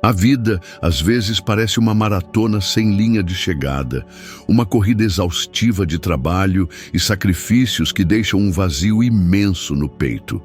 A vida, às vezes, parece uma maratona sem linha de chegada, uma corrida exaustiva de trabalho e sacrifícios que deixam um vazio imenso no peito.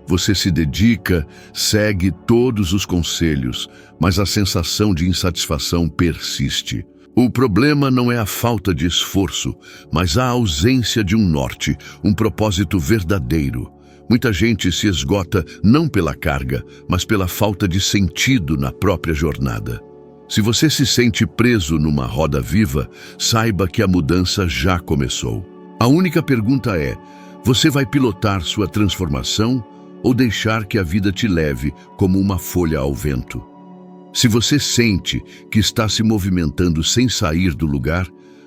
Você se dedica, segue todos os conselhos, mas a sensação de insatisfação persiste. O problema não é a falta de esforço, mas a ausência de um norte, um propósito verdadeiro. Muita gente se esgota não pela carga, mas pela falta de sentido na própria jornada. Se você se sente preso numa roda viva, saiba que a mudança já começou. A única pergunta é: você vai pilotar sua transformação ou deixar que a vida te leve como uma folha ao vento? Se você sente que está se movimentando sem sair do lugar,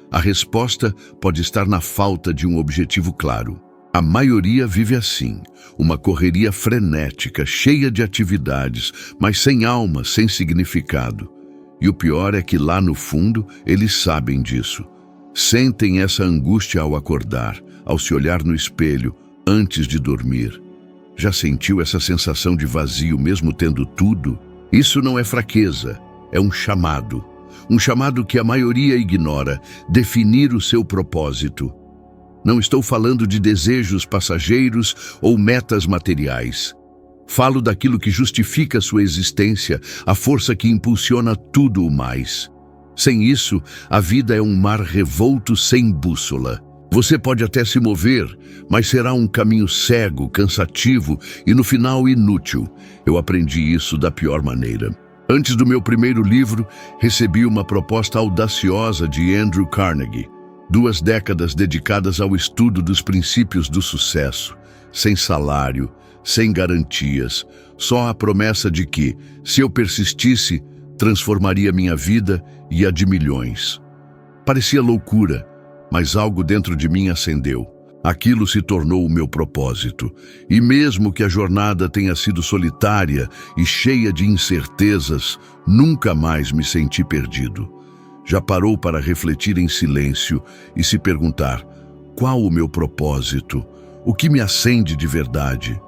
a resposta pode estar na falta de um objetivo claro. A maioria vive assim, uma correria frenética, cheia de atividades, mas sem alma, sem significado. E o pior é que lá no fundo eles sabem disso. Sentem essa angústia ao acordar, ao se olhar no espelho, antes de dormir. Já sentiu essa sensação de vazio mesmo tendo tudo? Isso não é fraqueza, é um chamado. Um chamado que a maioria ignora: definir o seu propósito. Não estou falando de desejos passageiros ou metas materiais. Falo daquilo que justifica sua existência, a força que impulsiona tudo o mais. Sem isso, a vida é um mar revolto sem bússola. Você pode até se mover, mas será um caminho cego, cansativo e no final inútil. Eu aprendi isso da pior maneira. Antes do meu primeiro livro, recebi uma proposta audaciosa de Andrew Carnegie. 2 décadas dedicadas ao estudo dos princípios do sucesso, sem salário, sem garantias, só a promessa de que, se eu persistisse, transformaria minha vida e a de milhões. Parecia loucura, mas algo dentro de mim acendeu. Aquilo se tornou o meu propósito, e mesmo que a jornada tenha sido solitária e cheia de incertezas, nunca mais me senti perdido. Já parou para refletir em silêncio e se perguntar: qual o meu propósito? O que me acende de verdade?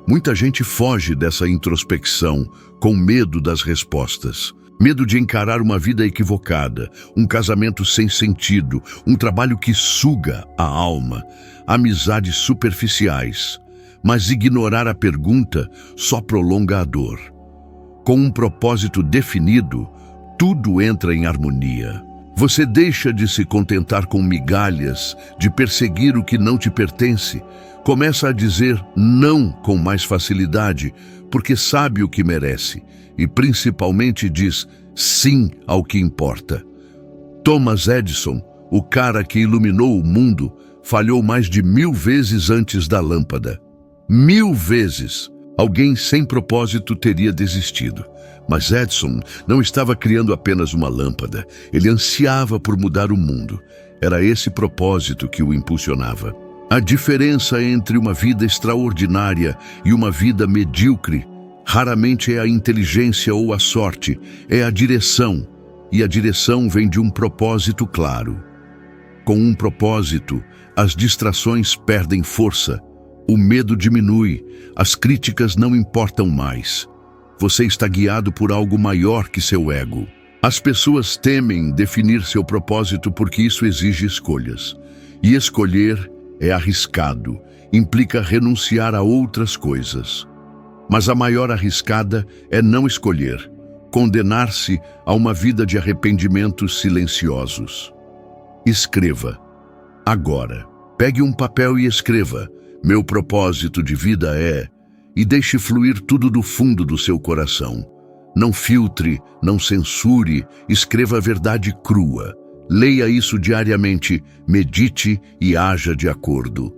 Muita gente foge dessa introspecção com medo das respostas. Medo de encarar uma vida equivocada, um casamento sem sentido, um trabalho que suga a alma, amizades superficiais. Mas ignorar a pergunta só prolonga a dor. Com um propósito definido, tudo entra em harmonia. Você deixa de se contentar com migalhas, de perseguir o que não te pertence. Começa a dizer não com mais facilidade, porque sabe o que merece. E principalmente diz sim ao que importa. Thomas Edison, o cara que iluminou o mundo, falhou mais de 1000 vezes antes da lâmpada. 1000 vezes! Alguém sem propósito teria desistido. Mas Edison não estava criando apenas uma lâmpada. Ele ansiava por mudar o mundo. Era esse propósito que o impulsionava. A diferença entre uma vida extraordinária e uma vida medíocre raramente é a inteligência ou a sorte, é a direção. E a direção vem de um propósito claro. Com um propósito, as distrações perdem força, o medo diminui, as críticas não importam mais. Você está guiado por algo maior que seu ego. As pessoas temem definir seu propósito porque isso exige escolhas. E escolher é arriscado, implica renunciar a outras coisas. Mas a maior arriscada é não escolher, condenar-se a uma vida de arrependimentos silenciosos. Escreva. Agora. Pegue um papel e escreva: meu propósito de vida é... E deixe fluir tudo do fundo do seu coração. Não filtre, não censure, escreva a verdade crua. Leia isso diariamente, medite e haja de acordo.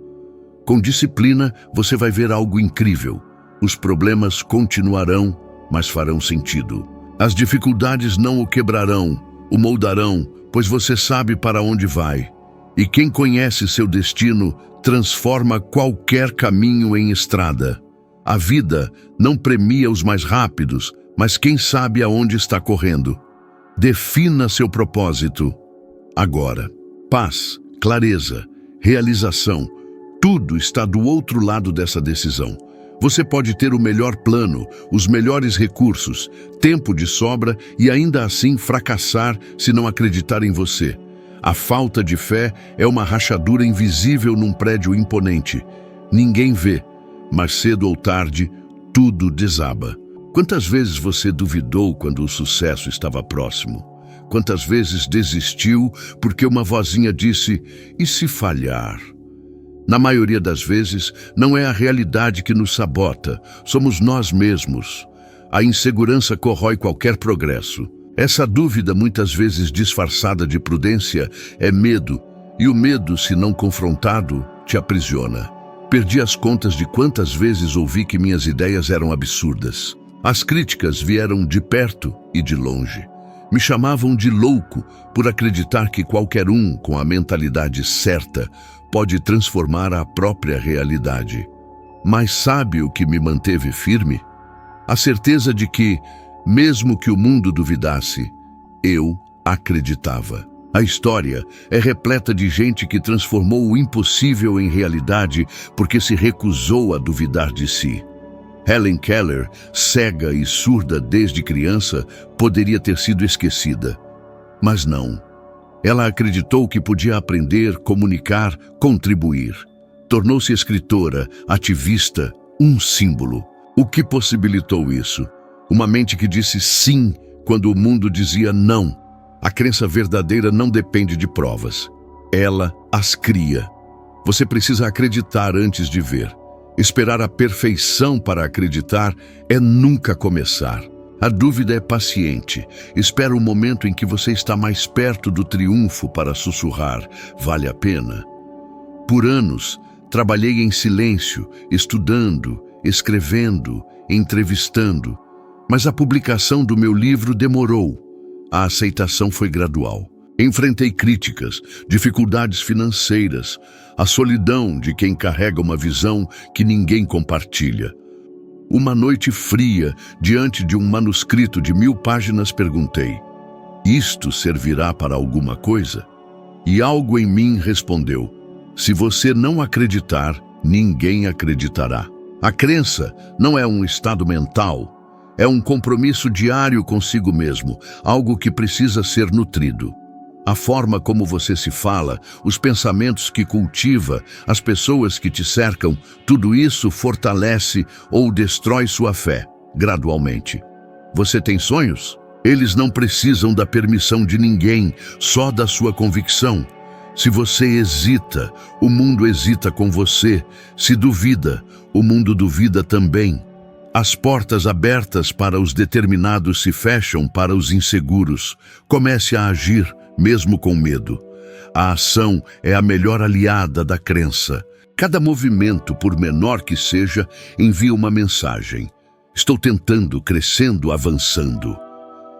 Com disciplina, você vai ver algo incrível. Os problemas continuarão, mas farão sentido. As dificuldades não o quebrarão, o moldarão, pois você sabe para onde vai. E quem conhece seu destino transforma qualquer caminho em estrada. A vida não premia os mais rápidos, mas quem sabe aonde está correndo. Defina seu propósito. Agora, paz, clareza, realização, tudo está do outro lado dessa decisão. Você pode ter o melhor plano, os melhores recursos, tempo de sobra e ainda assim fracassar se não acreditar em você. A falta de fé é uma rachadura invisível num prédio imponente. Ninguém vê, mas cedo ou tarde, tudo desaba. Quantas vezes você duvidou quando o sucesso estava próximo? Quantas vezes desistiu porque uma vozinha disse, e se falhar? Na maioria das vezes, não é a realidade que nos sabota, somos nós mesmos. A insegurança corrói qualquer progresso. Essa dúvida, muitas vezes disfarçada de prudência, é medo, e o medo, se não confrontado, te aprisiona. Perdi as contas de quantas vezes ouvi que minhas ideias eram absurdas. As críticas vieram de perto e de longe. Me chamavam de louco por acreditar que qualquer um com a mentalidade certa pode transformar a própria realidade. Mas sabe o que me manteve firme? A certeza de que, mesmo que o mundo duvidasse, eu acreditava. A história é repleta de gente que transformou o impossível em realidade porque se recusou a duvidar de si. Helen Keller, cega e surda desde criança, poderia ter sido esquecida. Mas não. Ela acreditou que podia aprender, comunicar, contribuir. Tornou-se escritora, ativista, um símbolo. O que possibilitou isso? Uma mente que disse sim quando o mundo dizia não. A crença verdadeira não depende de provas. Ela as cria. Você precisa acreditar antes de ver. Esperar a perfeição para acreditar é nunca começar. A dúvida é paciente. Espera o momento em que você está mais perto do triunfo para sussurrar. Vale a pena? Por anos, trabalhei em silêncio, estudando, escrevendo, entrevistando. Mas a publicação do meu livro demorou. A aceitação foi gradual. Enfrentei críticas, dificuldades financeiras, a solidão de quem carrega uma visão que ninguém compartilha. Uma noite fria, diante de um manuscrito de 1000 páginas, perguntei: isto servirá para alguma coisa? E algo em mim respondeu: se você não acreditar, ninguém acreditará. A crença não é um estado mental, é um compromisso diário consigo mesmo, algo que precisa ser nutrido. A forma como você se fala, os pensamentos que cultiva, as pessoas que te cercam, tudo isso fortalece ou destrói sua fé, gradualmente. Você tem sonhos? Eles não precisam da permissão de ninguém, só da sua convicção. Se você hesita, o mundo hesita com você. Se duvida, o mundo duvida também. As portas abertas para os determinados se fecham para os inseguros. Comece a agir, mesmo com medo. A ação é a melhor aliada da crença. Cada movimento, por menor que seja, envia uma mensagem. Estou tentando, crescendo, avançando.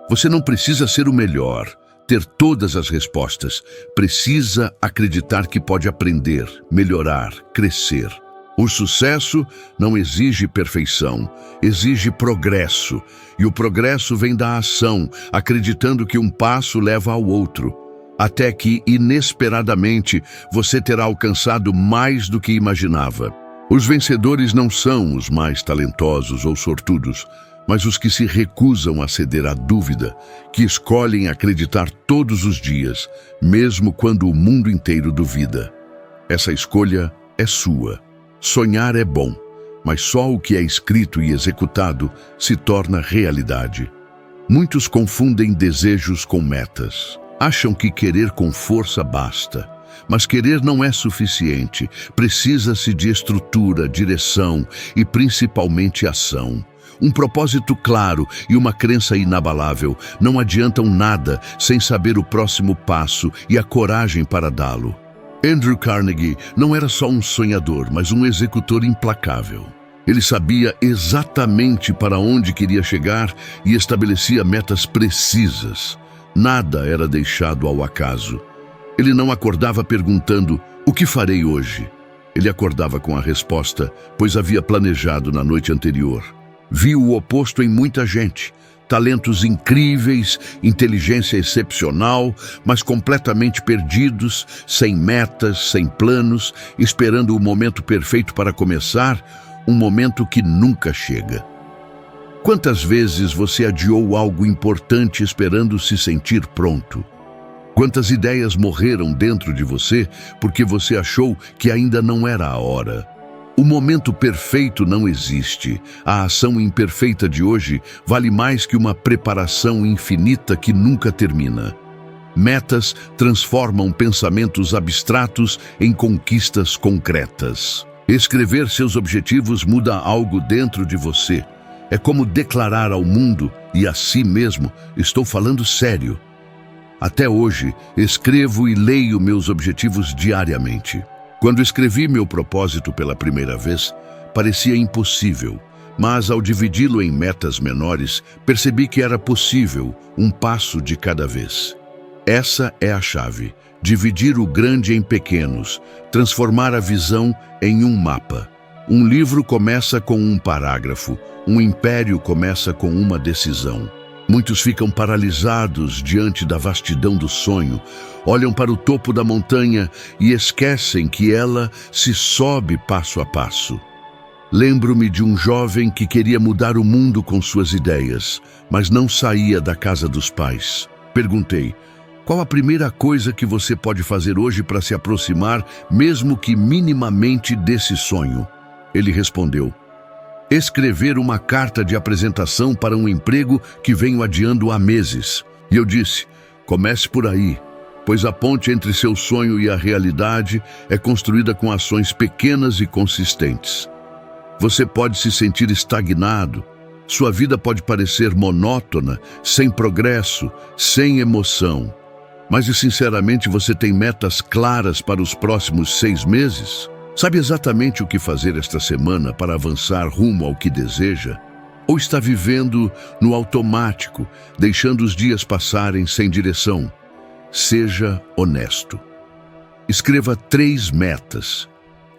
Você não precisa ser o melhor, ter todas as respostas. Precisa acreditar que pode aprender, melhorar, crescer. O sucesso não exige perfeição, exige progresso. E o progresso vem da ação, acreditando que um passo leva ao outro. Até que, inesperadamente, você terá alcançado mais do que imaginava. Os vencedores não são os mais talentosos ou sortudos, mas os que se recusam a ceder à dúvida, que escolhem acreditar todos os dias, mesmo quando o mundo inteiro duvida. Essa escolha é sua. Sonhar é bom, mas só o que é escrito e executado se torna realidade. Muitos confundem desejos com metas. Acham que querer com força basta. Mas querer não é suficiente. Precisa-se de estrutura, direção e principalmente ação. Um propósito claro e uma crença inabalável não adiantam nada sem saber o próximo passo e a coragem para dá-lo. Andrew Carnegie não era só um sonhador, mas um executor implacável. Ele sabia exatamente para onde queria chegar e estabelecia metas precisas. Nada era deixado ao acaso. Ele não acordava perguntando, o que farei hoje? Ele acordava com a resposta, pois havia planejado na noite anterior. Viu o oposto em muita gente. Talentos incríveis, inteligência excepcional, mas completamente perdidos, sem metas, sem planos, esperando o momento perfeito para começar. um momento que nunca chega. Quantas vezes você adiou algo importante esperando se sentir pronto? Quantas ideias morreram dentro de você porque você achou que ainda não era a hora? O momento perfeito não existe. A ação imperfeita de hoje vale mais que uma preparação infinita que nunca termina. Metas transformam pensamentos abstratos em conquistas concretas. Escrever seus objetivos muda algo dentro de você. É como declarar ao mundo e a si mesmo: estou falando sério. Até hoje, escrevo e leio meus objetivos diariamente. Quando escrevi meu propósito pela primeira vez, parecia impossível, mas ao dividi-lo em metas menores, percebi que era possível, um passo de cada vez. Essa é a chave: dividir o grande em pequenos, transformar a visão em um mapa. Um livro começa com um parágrafo, um império começa com uma decisão. Muitos ficam paralisados diante da vastidão do sonho, olham para o topo da montanha e esquecem que ela se sobe passo a passo. Lembro-me de um jovem que queria mudar o mundo com suas ideias, mas não saía da casa dos pais. Perguntei: qual a primeira coisa que você pode fazer hoje para se aproximar, mesmo que minimamente, desse sonho? Ele respondeu: escrever uma carta de apresentação para um emprego que venho adiando há meses. E eu disse: comece por aí, pois a ponte entre seu sonho e a realidade é construída com ações pequenas e consistentes. Você pode se sentir estagnado, sua vida pode parecer monótona, sem progresso, sem emoção. Mas, sinceramente, você tem metas claras para os próximos 6 meses? Sabe exatamente o que fazer esta semana para avançar rumo ao que deseja? Ou está vivendo no automático, deixando os dias passarem sem direção? Seja honesto. Escreva 3 metas,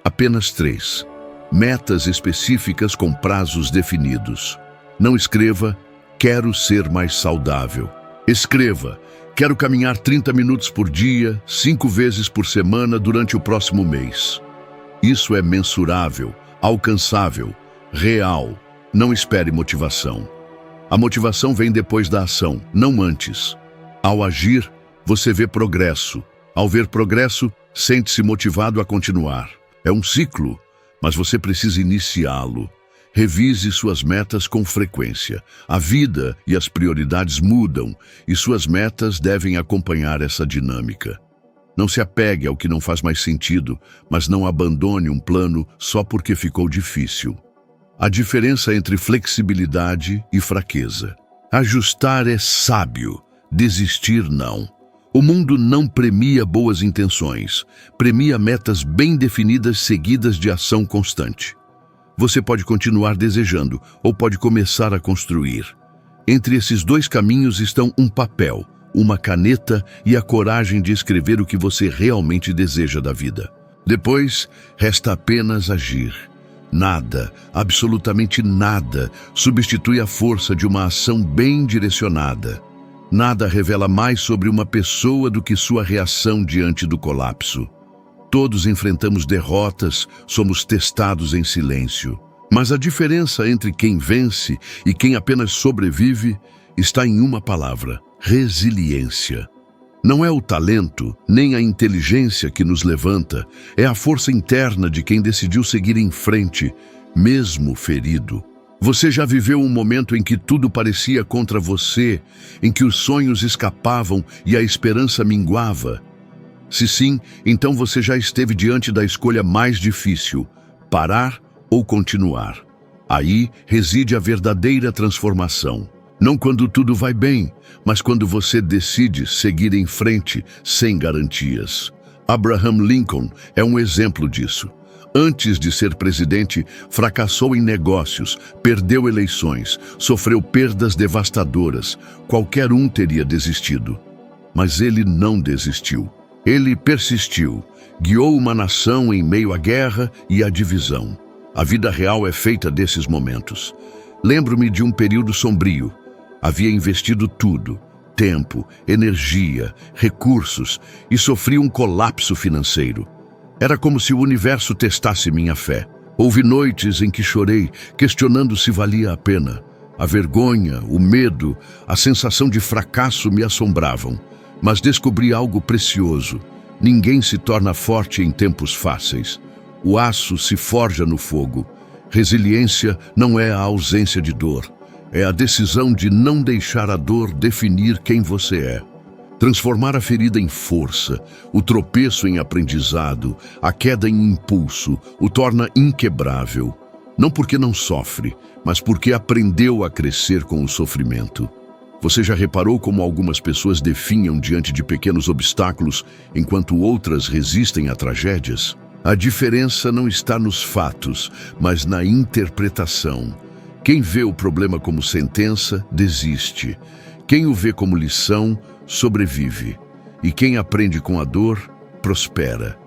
apenas 3. Metas específicas com prazos definidos. Não escreva: quero ser mais saudável. Escreva: quero caminhar 30 minutos por dia, 5 vezes por semana durante o próximo mês. Isso é mensurável, alcançável, real. Não espere motivação. A motivação vem depois da ação, não antes. Ao agir, você vê progresso. Ao ver progresso, sente-se motivado a continuar. É um ciclo, mas você precisa iniciá-lo. Revise suas metas com frequência. A vida e as prioridades mudam, e suas metas devem acompanhar essa dinâmica. Não se apegue ao que não faz mais sentido, mas não abandone um plano só porque ficou difícil. A diferença entre flexibilidade e fraqueza. Ajustar é sábio, desistir não. O mundo não premia boas intenções, premia metas bem definidas seguidas de ação constante. Você pode continuar desejando ou pode começar a construir. Entre esses 2 caminhos estão um papel, uma caneta e a coragem de escrever o que você realmente deseja da vida. Depois, resta apenas agir. Nada, absolutamente nada, substitui a força de uma ação bem direcionada. Nada revela mais sobre uma pessoa do que sua reação diante do colapso. Todos enfrentamos derrotas, somos testados em silêncio. Mas a diferença entre quem vence e quem apenas sobrevive está em uma palavra: resiliência. Não é o talento, nem a inteligência que nos levanta, é a força interna de quem decidiu seguir em frente, mesmo ferido. Você já viveu um momento em que tudo parecia contra você, em que os sonhos escapavam e a esperança minguava? Se sim, então você já esteve diante da escolha mais difícil: parar ou continuar. Aí reside a verdadeira transformação. Não quando tudo vai bem, mas quando você decide seguir em frente sem garantias. Abraham Lincoln é um exemplo disso. Antes de ser presidente, fracassou em negócios, perdeu eleições, sofreu perdas devastadoras. Qualquer um teria desistido. Mas ele não desistiu. Ele persistiu, guiou uma nação em meio à guerra e à divisão. A vida real é feita desses momentos. Lembro-me de um período sombrio. Havia investido tudo, tempo, energia, recursos, e sofri um colapso financeiro. Era como se o universo testasse minha fé. Houve noites em que chorei, questionando se valia a pena. A vergonha, o medo, a sensação de fracasso me assombravam. Mas descobri algo precioso. Ninguém se torna forte em tempos fáceis. O aço se forja no fogo. Resiliência não é a ausência de dor. É a decisão de não deixar a dor definir quem você é. Transformar a ferida em força, o tropeço em aprendizado, a queda em impulso, o torna inquebrável. Não porque não sofre, mas porque aprendeu a crescer com o sofrimento. Você já reparou como algumas pessoas definham diante de pequenos obstáculos, enquanto outras resistem a tragédias? A diferença não está nos fatos, mas na interpretação. Quem vê o problema como sentença, desiste. Quem o vê como lição, sobrevive. E quem aprende com a dor, prospera.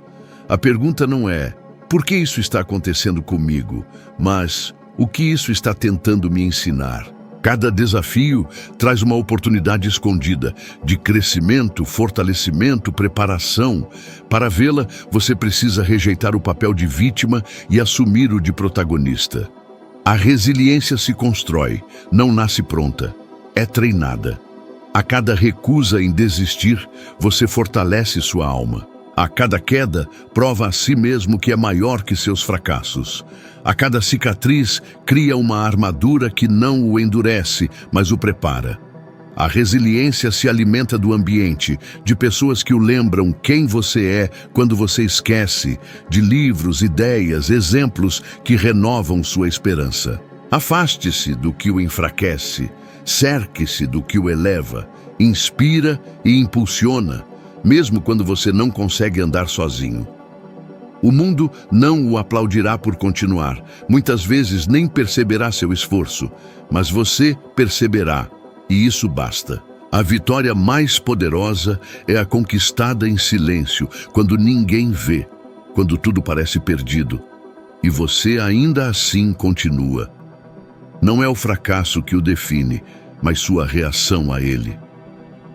A pergunta não é, por que isso está acontecendo comigo? Mas, o que isso está tentando me ensinar? Cada desafio traz uma oportunidade escondida de crescimento, fortalecimento, preparação. Para vê-la, você precisa rejeitar o papel de vítima e assumir o de protagonista. A resiliência se constrói, não nasce pronta, é treinada. A cada recusa em desistir, você fortalece sua alma. A cada queda, prova a si mesmo que é maior que seus fracassos. A cada cicatriz, cria uma armadura que não o endurece, mas o prepara. A resiliência se alimenta do ambiente, de pessoas que o lembram quem você é quando você esquece, de livros, ideias, exemplos que renovam sua esperança. Afaste-se do que o enfraquece, cerque-se do que o eleva, inspira e impulsiona, mesmo quando você não consegue andar sozinho. O mundo não o aplaudirá por continuar, muitas vezes nem perceberá seu esforço, mas você perceberá, e isso basta. A vitória mais poderosa é a conquistada em silêncio, quando ninguém vê, quando tudo parece perdido, e você ainda assim continua. Não é o fracasso que o define, mas sua reação a ele.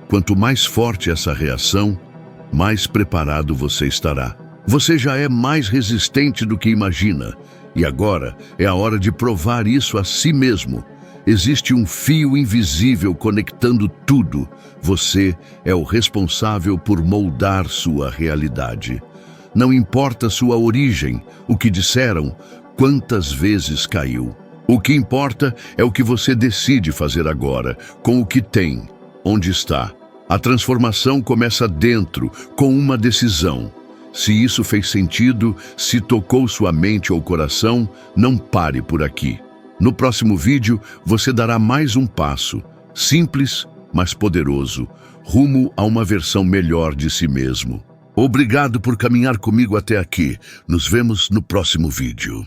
Quanto mais forte essa reação, mais preparado você estará. Você já é mais resistente do que imagina, e agora é a hora de provar isso a si mesmo. Existe um fio invisível conectando tudo. Você é o responsável por moldar sua realidade. Não importa sua origem, o que disseram, quantas vezes caiu. O que importa é o que você decide fazer agora, com o que tem, onde está. A transformação começa dentro, com uma decisão. Se isso fez sentido, se tocou sua mente ou coração, não pare por aqui. No próximo vídeo, você dará mais um passo, simples, mas poderoso, rumo a uma versão melhor de si mesmo. Obrigado por caminhar comigo até aqui. Nos vemos no próximo vídeo.